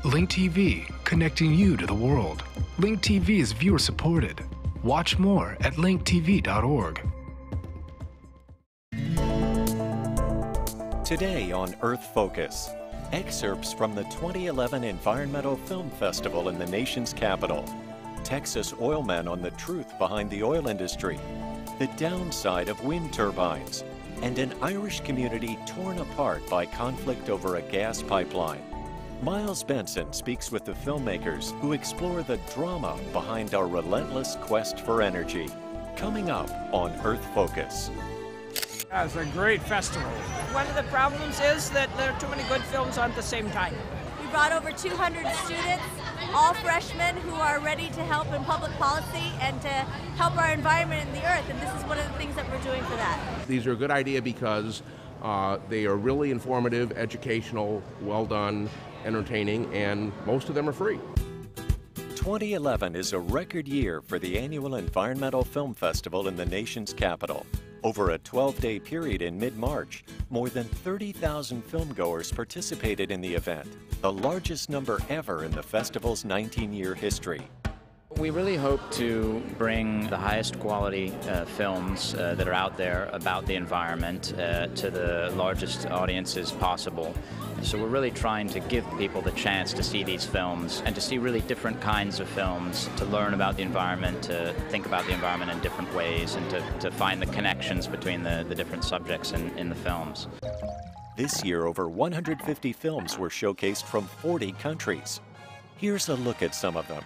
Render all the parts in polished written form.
Link TV, connecting you to the world. Link TV is viewer supported. Watch more at linktv.org. Today on Earth Focus, excerpts from the 2011 Environmental Film Festival in the nation's capital. Texas oilmen on the truth behind the oil industry, the downside of wind turbines, and an Irish community torn apart by conflict over a gas pipeline. Miles Benson speaks with the filmmakers who explore the drama behind our relentless quest for energy. Coming up on Earth Focus. It's a great festival. One of the problems is that there are too many good films on at the same time. We brought over 200 students, all freshmen who are ready to help in public policy and to help our environment and the earth, and this is one of the things that we're doing for that. These are a good idea because they are really informative, educational, well done, entertaining, and most of them are free. 2011 is a record year for the annual Environmental Film Festival in the nation's capital. Over a 12-day period in mid-March, more than 30,000 filmgoers participated in the event, the largest number ever in the festival's 19-year history. We really hope to bring the highest quality films that are out there about the environment to the largest audiences possible. So we're really trying to give people the chance to see these films and to see really different kinds of films, to learn about the environment, to think about the environment in different ways, and to find the connections between the different subjects in the films. This year, over 150 films were showcased from 40 countries. Here's a look at some of them.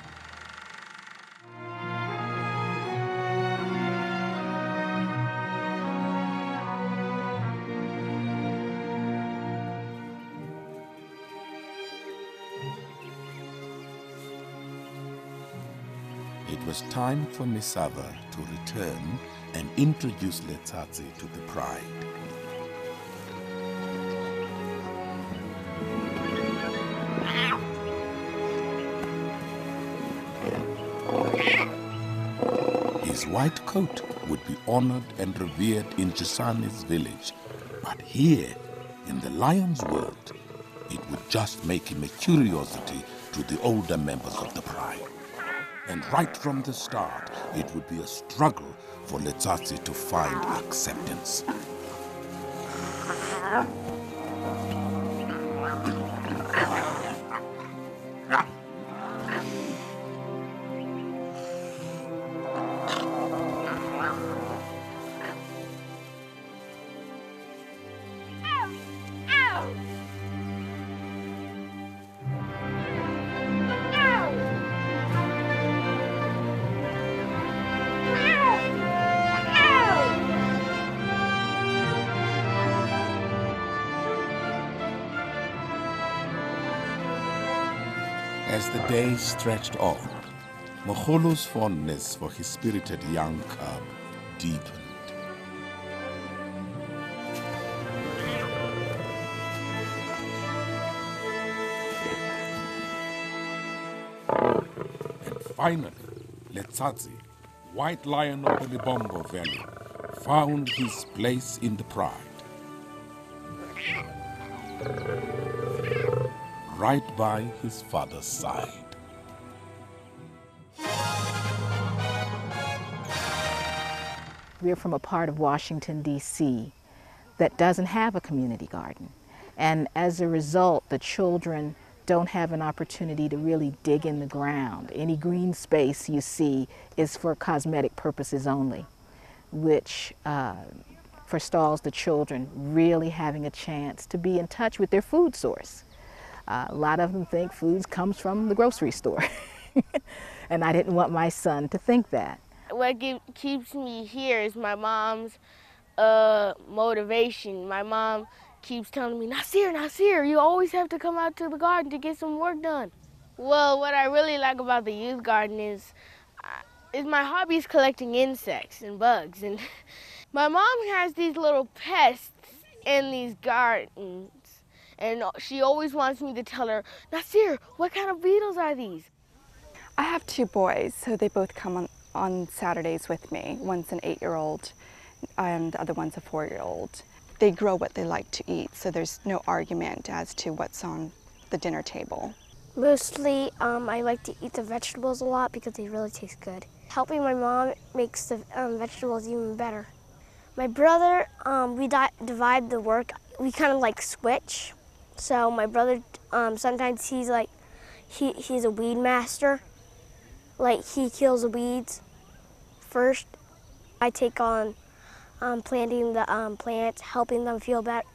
It was time for Misava to return and introduce Letsatsi to the pride. His white coat would be honored and revered in Chisani's village, but here, in the lion's world, it would just make him a curiosity to the older members of the pride. And right from the start, it would be a struggle for Letsatsi to find acceptance. As the days stretched on, Mogolo's fondness for his spirited young cub deepened. And finally, Letsatsi, white lion of the Libombo Valley, found his place in the pride. Right by his father's side. We're from a part of Washington, D.C. that doesn't have a community garden. And as a result, the children don't have an opportunity to really dig in the ground. Any green space you see is for cosmetic purposes only, which forestalls the children really having a chance to be in touch with their food source. A lot of them think food comes from the grocery store, and I didn't want my son to think that. What keeps me here is my mom's motivation. My mom keeps telling me, Nasir, you always have to come out to the garden to get some work done. Well, what I really like about the youth garden is my hobby is collecting insects and bugs. And my mom has these little pests in these gardens. And she always wants me to tell her, Nasir, what kind of beetles are these? I have two boys, so they both come on Saturdays with me. One's an 8-year-old and the other one's a 4-year-old. They grow what they like to eat, so there's no argument as to what's on the dinner table. Mostly, I like to eat the vegetables a lot because they really taste good. Helping my mom makes the vegetables even better. My brother, we divide the work. We kind of like switch. So my brother, sometimes he's like, he's a weed master. Like he kills the weeds first. I take on planting the plants, helping them feel better,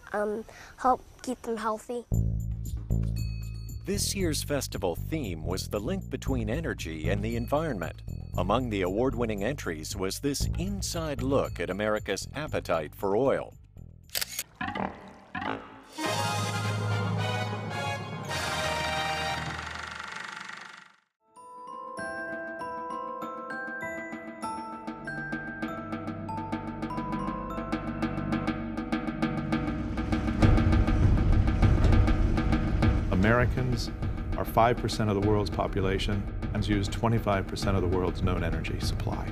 help keep them healthy. This year's festival theme was the link between energy and the environment. Among the award-winning entries was this inside look at America's appetite for oil. Americans are 5% of the world's population and use 25% of the world's known energy supply.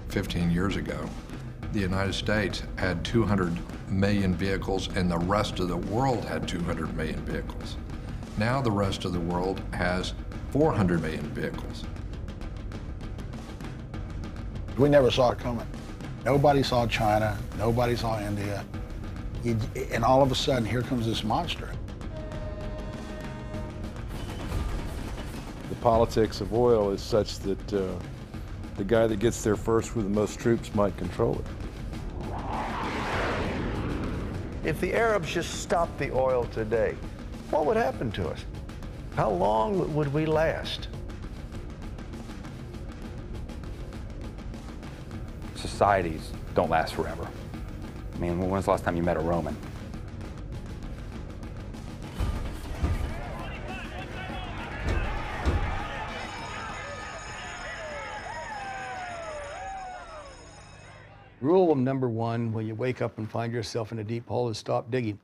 15 years ago, the United States had 200 million vehicles and the rest of the world had 200 million vehicles. Now the rest of the world has 400 million vehicles. We never saw it coming. Nobody saw China, nobody saw India, and all of a sudden, here comes this monster. The politics of oil is such that the guy that gets there first with the most troops might control it. If the Arabs just stopped the oil today, what would happen to us? How long would we last? Societies don't last forever. I mean, when was the last time you met a Roman? Rule number one when you wake up and find yourself in a deep hole is stop digging.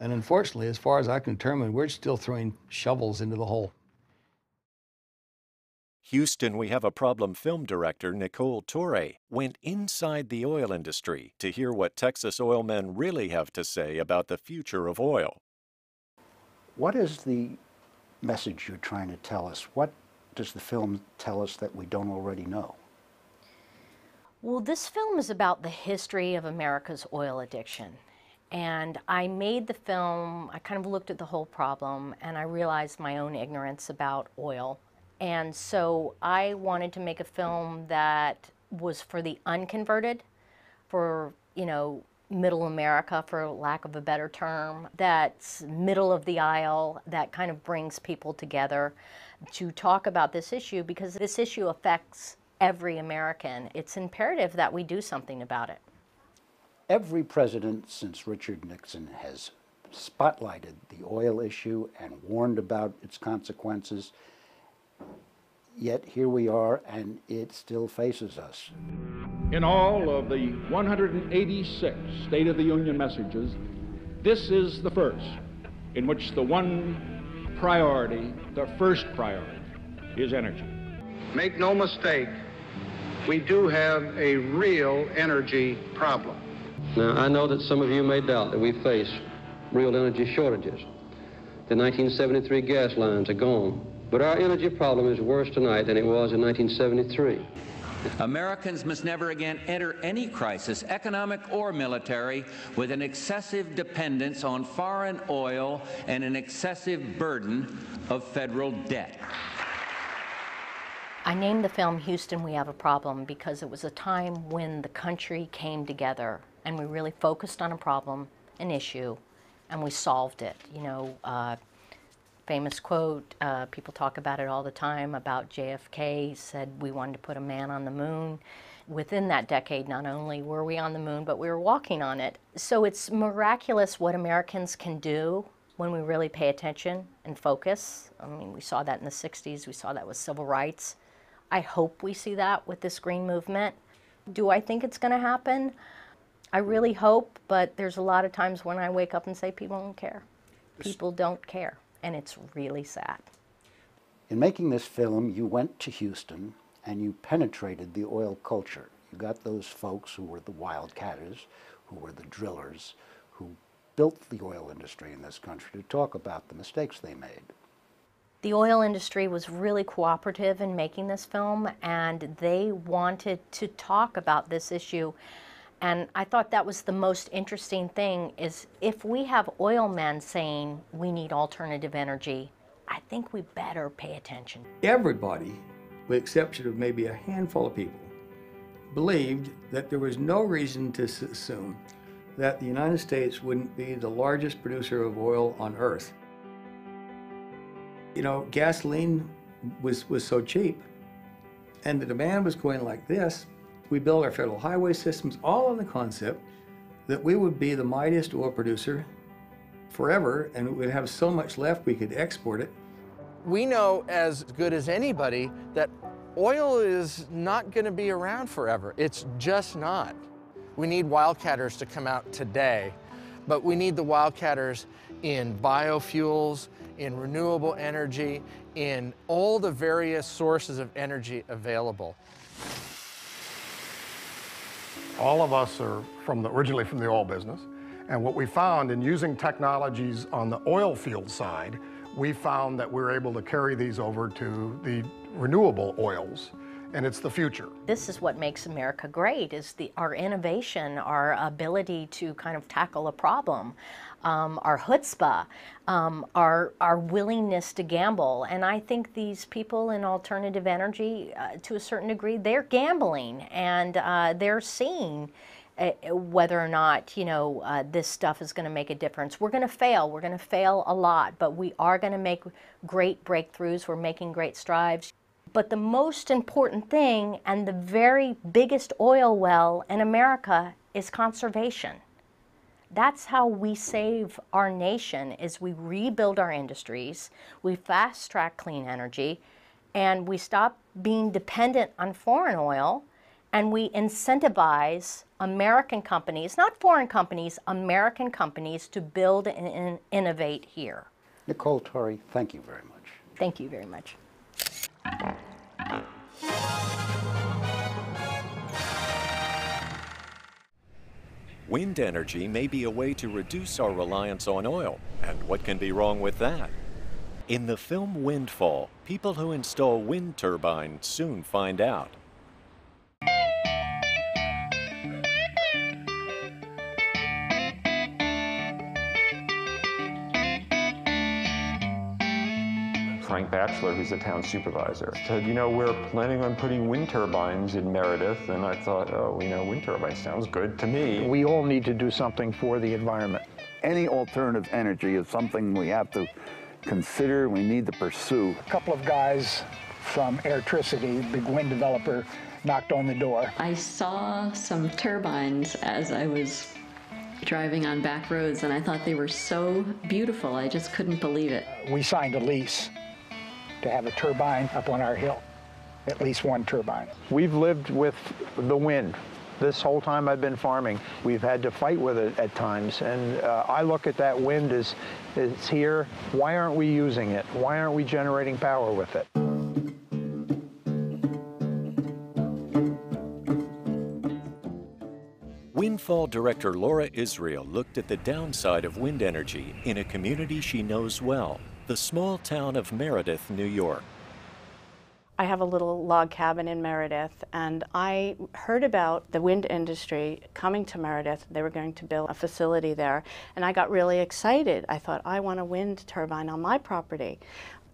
And unfortunately, as far as I can determine, we're still throwing shovels into the hole. Houston, we have a problem film director Nicole Torre went inside the oil industry to hear what Texas oil men really have to say about the future of oil. What is the message you're trying to tell us? What does the film tell us that we don't already know? Well, this film is about the history of America's oil addiction. And I made the film, I kind of looked at the whole problem, and I realized my own ignorance about oil. And so I wanted to make a film that was for the unconverted, for, you know, middle America, for lack of a better term, that's middle of the aisle, that kind of brings people together to talk about this issue, because this issue affects every American. It's imperative that we do something about it. Every president since Richard Nixon has spotlighted the oil issue and warned about its consequences. Yet here we are, and it still faces us. In all of the 186 State of the Union messages, this is the first in which the one priority, the first priority, is energy. Make no mistake, we do have a real energy problem. Now, I know that some of you may doubt that we face real energy shortages. The 1973 gas lines are gone. But our energy problem is worse tonight than it was in 1973. Americans must never again enter any crisis, economic or military, with an excessive dependence on foreign oil and an excessive burden of federal debt. I named the film Houston, We Have a Problem because it was a time when the country came together and we really focused on a problem, an issue, and we solved it. You know, famous quote, people talk about it all the time, about JFK said we wanted to put a man on the moon. Within that decade, not only were we on the moon, but we were walking on it. So it's miraculous what Americans can do when we really pay attention and focus. I mean, we saw that in the 60s, we saw that with civil rights. I hope we see that with this green movement. Do I think it's gonna happen? I really hope, but there's a lot of times when I wake up and say people don't care. People don't care, and it's really sad. In making this film, you went to Houston and you penetrated the oil culture. You got those folks who were the wildcatters, who were the drillers, who built the oil industry in this country to talk about the mistakes they made. The oil industry was really cooperative in making this film, and they wanted to talk about this issue. And I thought that was the most interesting thing, is if we have oil men saying we need alternative energy, I think we better pay attention. Everybody, with the exception of maybe a handful of people, believed that there was no reason to assume that the United States wouldn't be the largest producer of oil on Earth. You know, gasoline was so cheap, and the demand was going like this. We built our federal highway systems all on the concept that we would be the mightiest oil producer forever, and we'd have so much left we could export it. We know as good as anybody that oil is not going to be around forever. It's just not. We need wildcatters to come out today, but we need the wildcatters in biofuels, in renewable energy, in all the various sources of energy available. All of us are originally from the oil business, and what we found in using technologies on the oil field side, we found that we're able to carry these over to the renewable oils, and it's the future. This is what makes America great, is our innovation, our ability to kind of tackle a problem, our chutzpah, our willingness to gamble. And I think these people in alternative energy, to a certain degree, they're gambling, and they're seeing whether or not, you know, this stuff is going to make a difference. We're going to fail. We're going to fail a lot, but we are going to make great breakthroughs. We're making great strides. But the most important thing, and the very biggest oil well in America, is conservation. That's how we save our nation, is we rebuild our industries, we fast-track clean energy, and we stop being dependent on foreign oil, and we incentivize American companies, not foreign companies, American companies, to build and innovate here. Nicole Torre, thank you very much. Thank you very much. Wind energy may be a way to reduce our reliance on oil, and what can be wrong with that? In the film Windfall, people who install wind turbines soon find out. Frank Batchelor, who's the town supervisor, said, you know, we're planning on putting wind turbines in Meredith. And I thought, oh, you know, wind turbines sounds good to me. We all need to do something for the environment. Any alternative energy is something we have to consider, we need to pursue. A couple of guys from Airtricity, big wind developer, knocked on the door. I saw some turbines as I was driving on back roads, and I thought they were so beautiful. I just couldn't believe it. We signed a lease to have a turbine up on our hill, at least one turbine. We've lived with the wind. This whole time I've been farming, we've had to fight with it at times, and I look at that wind as it's here. Why aren't we using it? Why aren't we generating power with it? Windfall director Laura Israel looked at the downside of wind energy in a community she knows well, the small town of Meredith, New York. I have a little log cabin in Meredith, and I heard about the wind industry coming to Meredith. They were going to build a facility there, and I got really excited. I thought, I want a wind turbine on my property.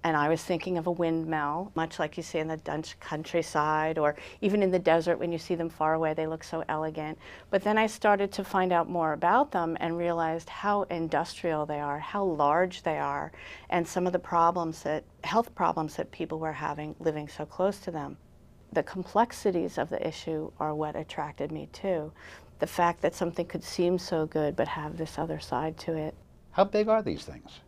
And I was thinking of a windmill, much like you see in the Dutch countryside, or even in the desert when you see them far away, they look so elegant. But then I started to find out more about them and realized how industrial they are, how large they are, and some of the problems health problems that people were having living so close to them. The complexities of the issue are what attracted me too. The fact that something could seem so good but have this other side to it. How big are these things?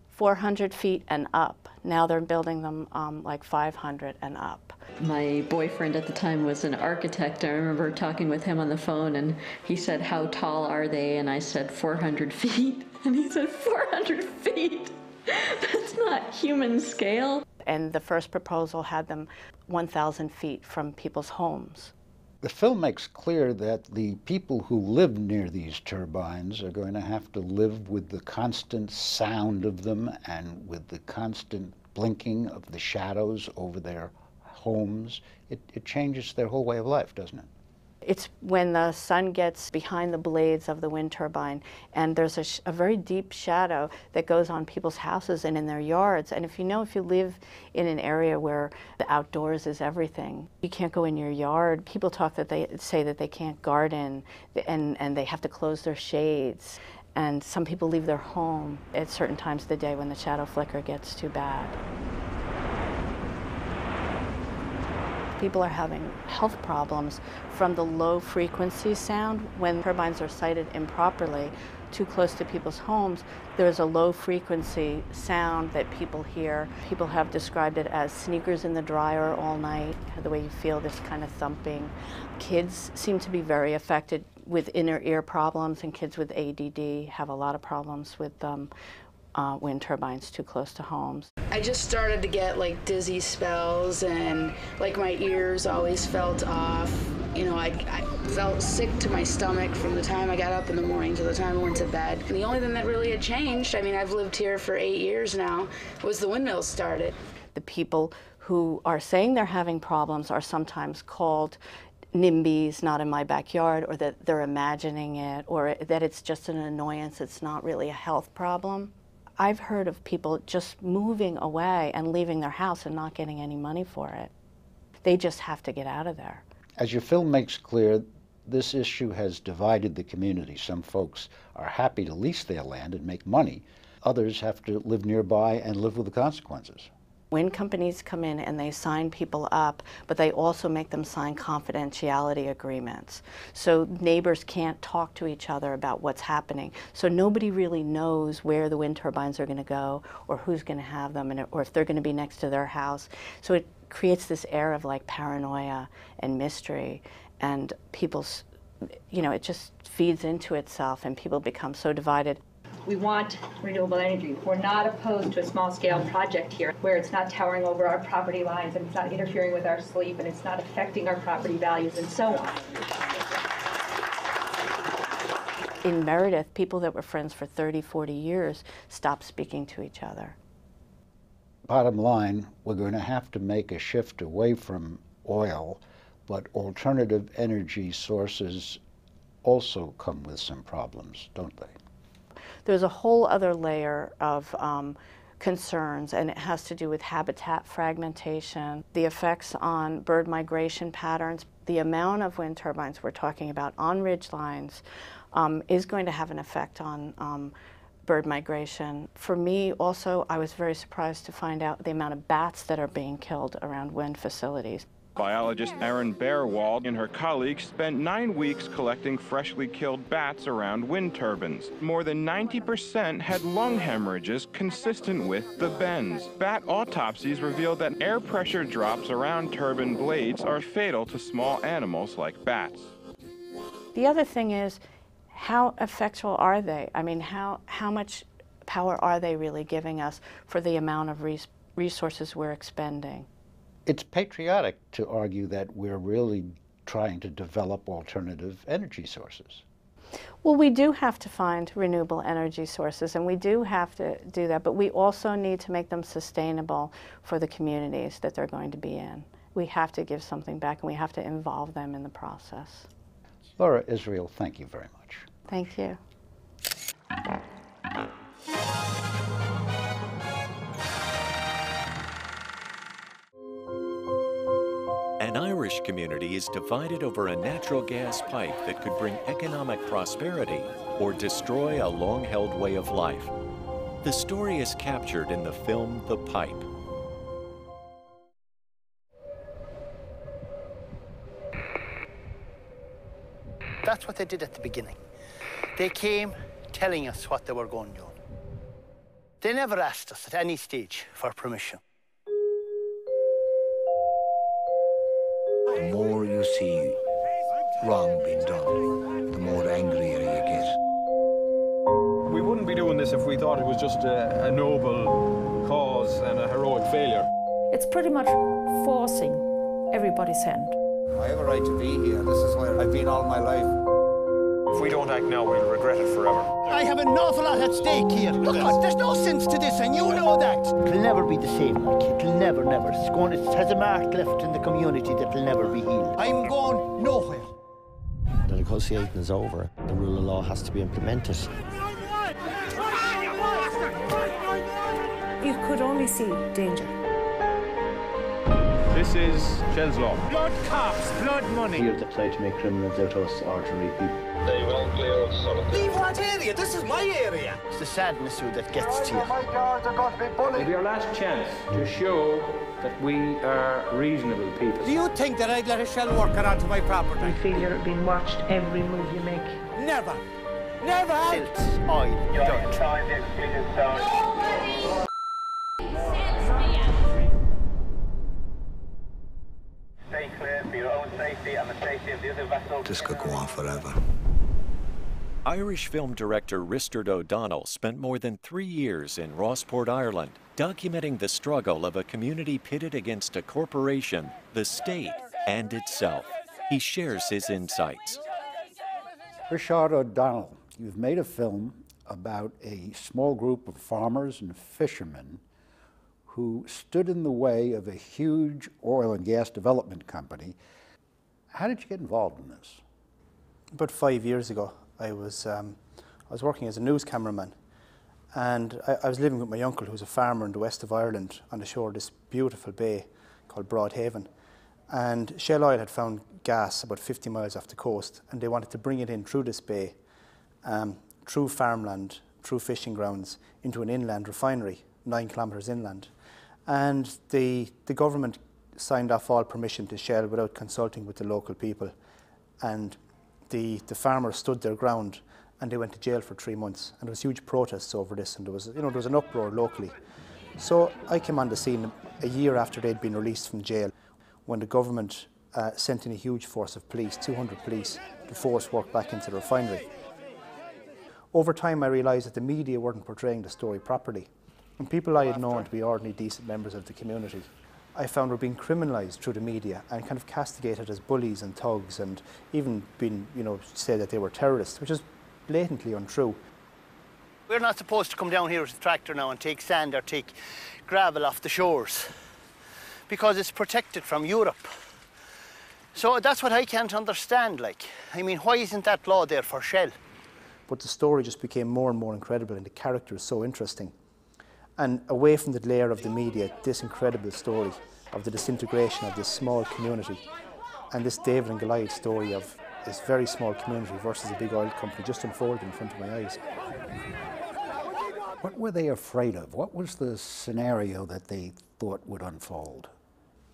400 feet and up. Now they're building them like 500 and up. My boyfriend at the time was an architect. I remember talking with him on the phone, and he said, how tall are they? And I said, 400 feet. And he said, 400 feet? That's not human scale. And the first proposal had them 1,000 feet from people's homes. The film makes clear that the people who live near these turbines are going to have to live with the constant sound of them and with the constant blinking of the shadows over their homes. It changes their whole way of life, doesn't it? It's when the sun gets behind the blades of the wind turbine and there's a very deep shadow that goes on people's houses and in their yards. And if you live in an area where the outdoors is everything, you can't go in your yard. People talk that they say that they can't garden and they have to close their shades. And some people leave their home at certain times of the day when the shadow flicker gets too bad. People are having health problems from the low frequency sound. When turbines are sited improperly, too close to people's homes, there's a low frequency sound that people hear. People have described it as sneakers in the dryer all night, the way you feel this kind of thumping. Kids seem to be very affected with inner ear problems, and kids with ADD have a lot of problems with wind turbines too close to homes. I just started to get like dizzy spells and like my ears always felt off. You know, I felt sick to my stomach from the time I got up in the morning to the time I went to bed. And the only thing that really had changed, I mean, I've lived here for 8 years now, was the windmills started. The people who are saying they're having problems are sometimes called NIMBYs, not in my backyard, or that they're imagining it, or that it's just an annoyance, it's not really a health problem. I've heard of people just moving away and leaving their house and not getting any money for it. They just have to get out of there. As your film makes clear, this issue has divided the community. Some folks are happy to lease their land and make money. Others have to live nearby and live with the consequences. Wind companies come in and they sign people up, but they also make them sign confidentiality agreements. So neighbors can't talk to each other about what's happening. So nobody really knows where the wind turbines are going to go or who's going to have them or if they're going to be next to their house. So it creates this air of like paranoia and mystery, and people's, you know, it just feeds into itself and people become so divided. We want renewable energy. We're not opposed to a small-scale project here where it's not towering over our property lines and it's not interfering with our sleep and it's not affecting our property values and so on. In Meredith, people that were friends for 30, 40 years stopped speaking to each other. Bottom line, we're going to have to make a shift away from oil, but alternative energy sources also come with some problems, don't they? There's a whole other layer of concerns, and it has to do with habitat fragmentation, the effects on bird migration patterns. The amount of wind turbines we're talking about on ridge lines is going to have an effect on bird migration. For me also, I was very surprised to find out the amount of bats that are being killed around wind facilities. Biologist Erin Bearwald and her colleagues spent 9 weeks collecting freshly killed bats around wind turbines. More than 90% had lung hemorrhages consistent with the bends. Bat autopsies revealed that air pressure drops around turbine blades are fatal to small animals like bats. The other thing is, how effectual are they? I mean, how much power are they really giving us for the amount of resources we're expending? It's patriotic to argue that we're really trying to develop alternative energy sources. Well, we do have to find renewable energy sources, and we do have to do that, but we also need to make them sustainable for the communities that they're going to be in. We have to give something back, and we have to involve them in the process. Laura Israel, thank you very much. Thank you. An Irish community is divided over a natural gas pipe that could bring economic prosperity or destroy a long-held way of life. The story is captured in the film The Pipe. That's what they did at the beginning. They came telling us what they were going to do. They never asked us at any stage for permission. The more you see wrong being done, the more angrier you get. We wouldn't be doing this if we thought it was just a noble cause and a heroic failure. It's pretty much forcing everybody's hand. I have a right to be here. This is where I've been all my life. If we don't act now, we'll regret it forever. I have an awful lot at stake here. Look, there's no sense to this, and you know that. It'll never be the same, like. It'll never, never. It has a mark left in the community that'll never be healed. I'm going nowhere. The negotiating is over. The rule of law has to be implemented. You could only see danger. This is Shell's law. Blood cops, blood money. Here to play to make criminals out of us ordinary people. They won't clear us, son of Leave what area? This is my area. It's the sadness that gets to you. My guards are going to be bullied. It'll be our last chance to show that we are reasonable people. Do you think that I'd let a shell worker onto my property? You feel you're being watched every move you make. Never. Never. Silt, oil, dirt. Stay clear for your own safety and the safety of the other vessels. This could go on forever. Irish film director Risteard O'Domnhaill spent more than 3 years in Rossport, Ireland, documenting the struggle of a community pitted against a corporation, the state, and itself. He shares his insights. Risteard O'Domnhaill, you've made a film about a small group of farmers and fishermen who stood in the way of a huge oil and gas development company. How did you get involved in this? About 5 years ago, I was working as a news cameraman, and I was living with my uncle, who's a farmer in the west of Ireland, on the shore of this beautiful bay called Broadhaven. And Shell Oil had found gas about 50 miles off the coast, and they wanted to bring it in through this bay, through farmland, through fishing grounds, into an inland refinery, 9 kilometres inland. And the government signed off all permission to Shell without consulting with the local people. And the farmers stood their ground, and they went to jail for 3 months. And there was huge protests over this, and there was an uproar locally. So I came on the scene a year after they'd been released from jail, when the government sent in a huge force of police, 200 police, to force work back into the refinery. Over time, I realised that the media weren't portraying the story properly. And people I had known to be ordinary, decent members of the community, I found were being criminalised through the media and kind of castigated as bullies and thugs, and even been, said that they were terrorists, which is blatantly untrue. We're not supposed to come down here with a tractor now and take sand or take gravel off the shores, because it's protected from Europe. So that's what I can't understand, like. I mean, why isn't that law there for Shell? But the story just became more and more incredible, and the character is so interesting. And away from the glare of the media, this incredible story of the disintegration of this small community, and this David and Goliath story of this very small community versus a big oil company just unfolded in front of my eyes. What were they afraid of? What was the scenario that they thought would unfold?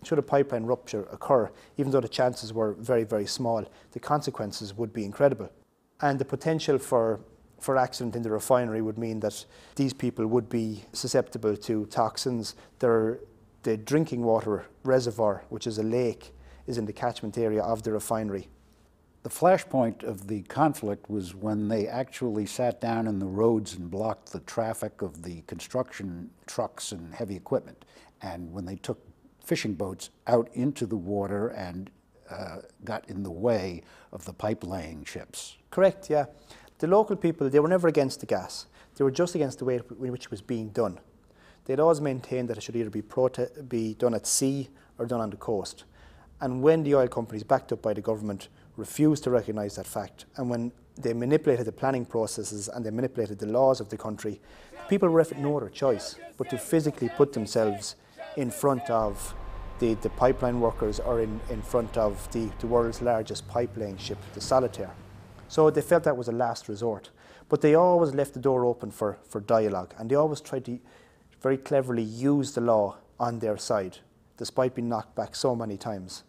Should a pipeline rupture occur, even though the chances were very, very small, the consequences would be incredible. And the potential for accident in the refinery would mean that these people would be susceptible to toxins. The drinking water reservoir, which is a lake, is in the catchment area of the refinery. The flashpoint of the conflict was when they actually sat down in the roads and blocked the traffic of the construction trucks and heavy equipment, and when they took fishing boats out into the water and got in the way of the pipe-laying ships. Correct, yeah. The local people, they were never against the gas. They were just against the way in which it was being done. They'd always maintained that it should either be done at sea or done on the coast. And when the oil companies, backed up by the government, refused to recognise that fact, and when they manipulated the planning processes and they manipulated the laws of the country, people were left no other choice but to physically put themselves in front of the pipeline workers or in front of the world's largest pipe-laying ship, the Solitaire. So they felt that was a last resort. But they always left the door open for dialogue, and they always tried to very cleverly use the law on their side, despite being knocked back so many times.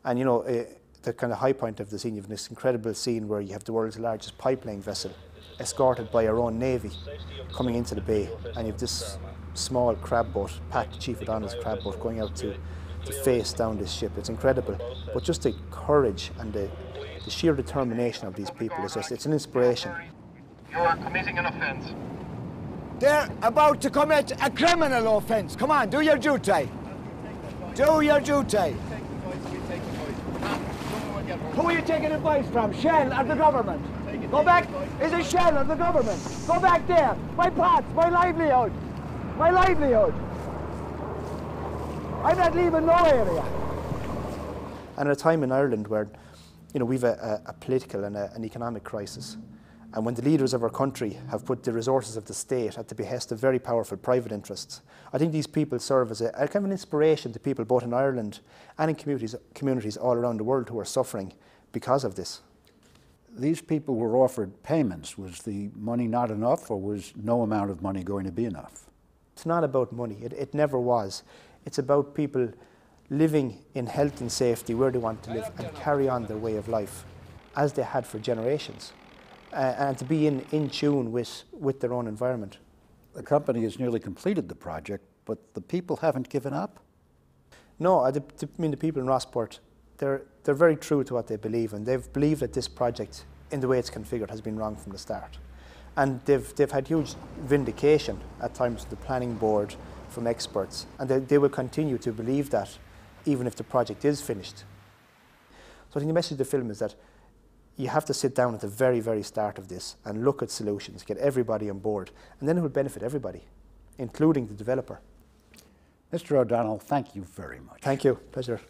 And the kind of high point of the scene, you have this incredible scene where you have the world's largest pipe-laying vessel, escorted by our own navy, coming into the bay, and you have this small crab boat, Pat, Chief O'Donnell's crab boat, going out to face down this ship. It's incredible. But just the courage and the sheer determination of these people, it's an inspiration. You are committing an offence. They're about to commit a criminal offence. Come on, do your duty. Do your duty. Who are you taking advice from, Shell or the government? Go back. Is it Shell or the government? Go back there. My pots, my livelihood. My livelihood. I'm not leaving no area. And at a time in Ireland where, you know, we've a political and an economic crisis, and when the leaders of our country have put the resources of the state at the behest of very powerful private interests, I think these people serve as a kind of an inspiration to people both in Ireland and in communities all around the world who are suffering because of this. These people were offered payments. Was the money not enough, or was no amount of money going to be enough? It's not about money. It never was. It's about people living in health and safety where they want to live and carry on their way of life as they had for generations, and to be in tune with their own environment. The company has nearly completed the project, but the people haven't given up? No, I mean the people in Rossport, they're very true to what they believe, and they've believed that this project, in the way it's configured, has been wrong from the start. And they've had huge vindication at times from the planning board, from experts, and they will continue to believe that even if the project is finished. So I think the message of the film is that you have to sit down at the very, very start of this and look at solutions, get everybody on board, and then it will benefit everybody, including the developer. Mr. O'Domnhaill, thank you very much. Thank you. Pleasure.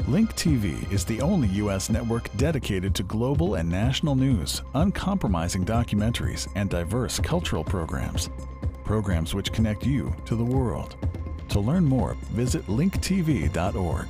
Link TV is the only U.S. network dedicated to global and national news, uncompromising documentaries, and diverse cultural programs. Programs which connect you to the world. To learn more, visit linktv.org.